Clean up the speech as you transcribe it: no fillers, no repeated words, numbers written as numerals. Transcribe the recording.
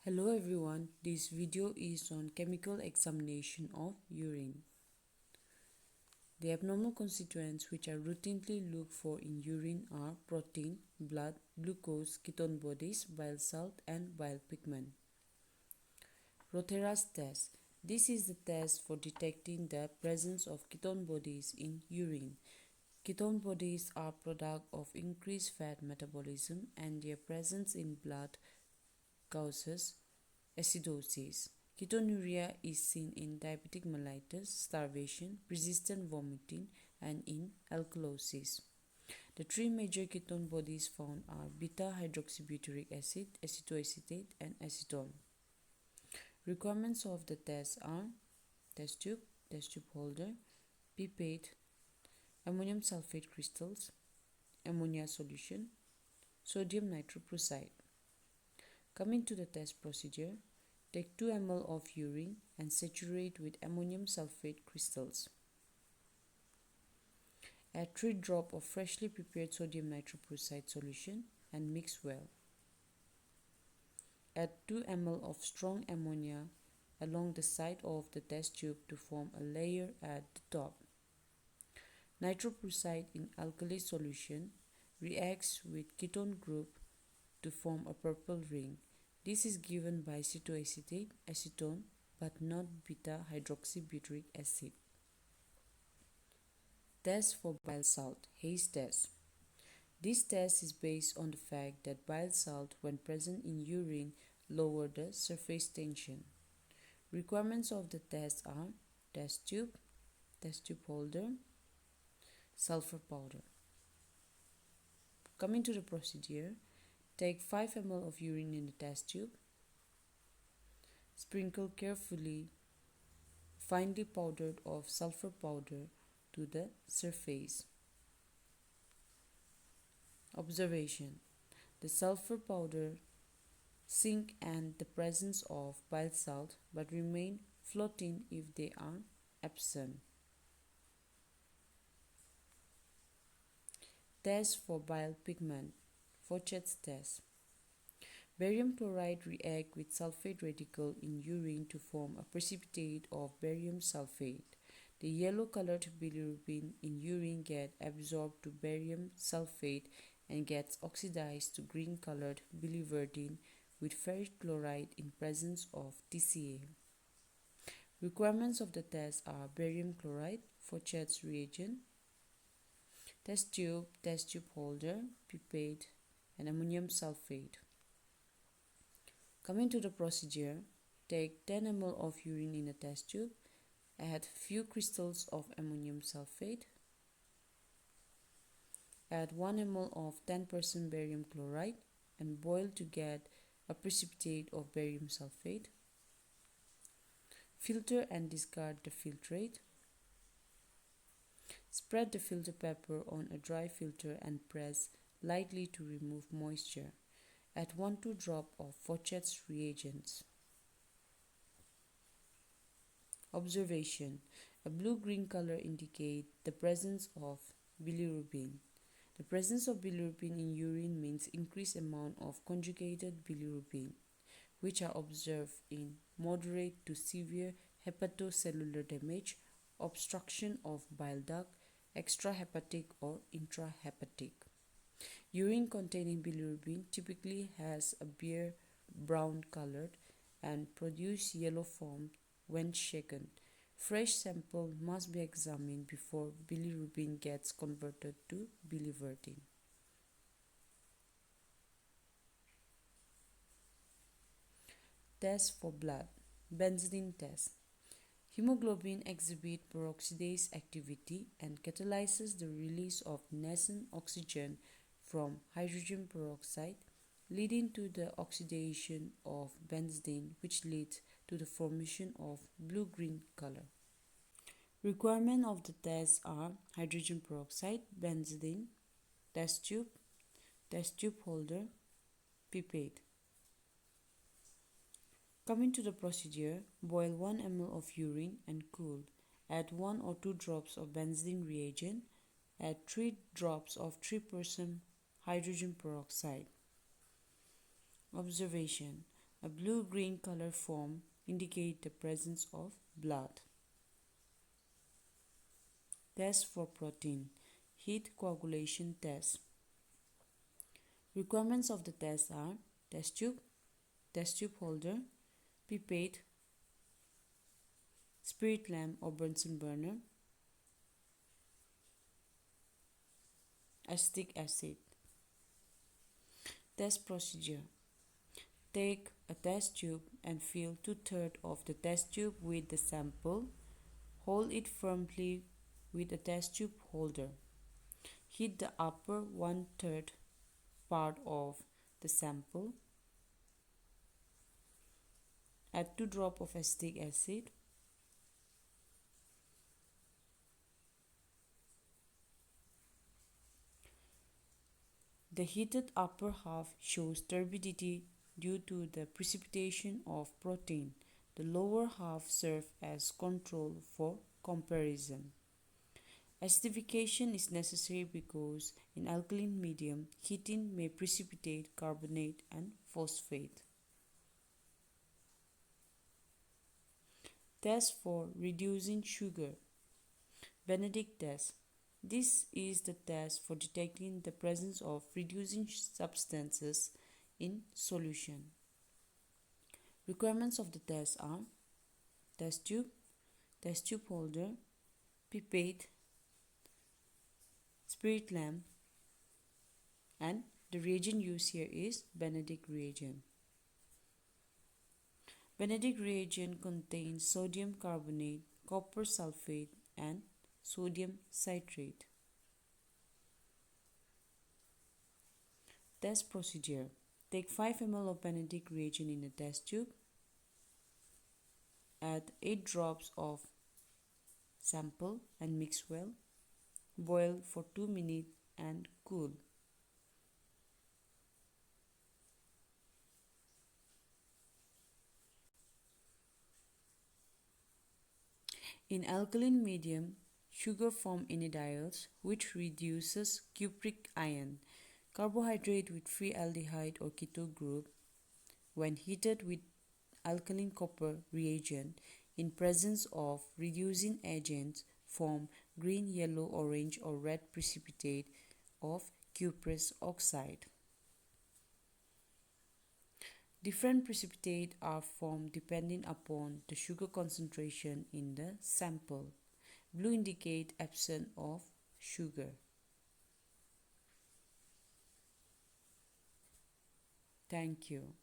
Hello everyone, this video is on chemical examination of urine. The abnormal constituents which are routinely looked for in urine are protein, blood, glucose, ketone bodies, bile salt and bile pigment. ROTHERA'S test. This is the test for detecting the presence of ketone bodies in urine. Ketone bodies are product of increased fat metabolism and their presence in blood causes acidosis. Ketonuria is seen in diabetic mellitus, starvation, persistent vomiting, and in alkalosis. The three major ketone bodies found are beta-hydroxybutyric acid, acetoacetate, and acetone. Requirements of the test are test tube holder, pipette, ammonium sulfate crystals, ammonia solution, sodium nitroprusside. Coming to the test procedure, take 2 ml of urine and saturate with ammonium sulfate crystals. Add 3 drops of freshly prepared sodium nitroprusside solution and mix well. Add 2 ml of strong ammonia along the side of the test tube to form a layer at the top. Nitroprusside in alkali solution reacts with ketone group to form a purple ring. This is given by acetoacetate, acetone, but not beta-hydroxybutyric acid. Test for bile salt, Hayes test. This test is based on the fact that bile salt, when present in urine, lower the surface tension. Requirements of the test are test tube holder, sulfur powder. Coming to the procedure, take 5 ml of urine in the test tube. Sprinkle carefully finely powdered of sulfur powder to the surface. Observation: the sulfur powder sink and the presence of bile salt but remain floating if they are absent. Test for bile pigment, Fauchett's test. Barium chloride reacts with sulfate radical in urine to form a precipitate of barium sulfate. The yellow-colored bilirubin in urine gets absorbed to barium sulfate and gets oxidized to green-colored biliverdin with ferric chloride in presence of TCA. Requirements of the test are barium chloride, Fauchett's reagent, test tube holder, pipette, and ammonium sulfate. Coming to the procedure, take 10 ml of urine in a test tube, add few crystals of ammonium sulfate, add 1 ml of 10% barium chloride and boil to get a precipitate of barium sulfate. Filter and discard the filtrate. Spread the filter paper on a dry filter and press lightly to remove moisture. Add 1–2 drops of Fauchett's reagents. Observation: a blue-green color indicates the presence of bilirubin. The presence of bilirubin in urine means increased amount of conjugated bilirubin, which are observed in moderate to severe hepatocellular damage, obstruction of bile duct, extrahepatic or intrahepatic. Urine containing bilirubin typically has a bare brown color and produce yellow foam when shaken. Fresh sample must be examined before bilirubin gets converted to biliverdin. Test for blood, Benedict test. Hemoglobin exhibits peroxidase activity and catalyzes the release of nascent oxygen from hydrogen peroxide, leading to the oxidation of benzene, which leads to the formation of blue-green color. Requirements of the test are hydrogen peroxide, benzene, test tube holder, pipette. Coming to the procedure, boil 1 ml of urine and cool. Add 1 or 2 drops of benzene reagent. Add 3 drops of 3% hydrogen peroxide. Observation: A blue-green color form indicate the presence of blood. Test for protein. Heat coagulation test. Requirements of the test are test tube holder, pipette, spirit lamp or Bunsen burner, acetic acid. Test procedure. Take a test tube and fill 2/3 of the test tube with the sample. Hold it firmly with a test tube holder. Heat the upper 1/3 part of the sample. Add 2 drops of acetic acid. The heated upper half shows turbidity due to the precipitation of protein. The lower half serves as control for comparison. Acidification is necessary because in alkaline medium, heating may precipitate carbonate and phosphate. Test for reducing sugar. Benedict test. This is the test for detecting the presence of reducing substances in solution. Requirements of the test are test tube holder, pipette, spirit lamp, and the reagent used here is Benedict reagent. Benedict reagent contains sodium carbonate, copper sulfate, and sodium citrate. Test procedure. Take 5 ml of Benedict reagent in a test tube. Add 8 drops of sample and mix well. Boil for 2 minutes and cool. In alkaline medium, sugar form enediols, which reduces cupric ion. Carbohydrate with free aldehyde or keto group, when heated with alkaline copper reagent in presence of reducing agents, form green, yellow, orange, or red precipitate of cuprous oxide. Different precipitates are formed depending upon the sugar concentration in the sample. Blue indicate absence of sugar. Thank you.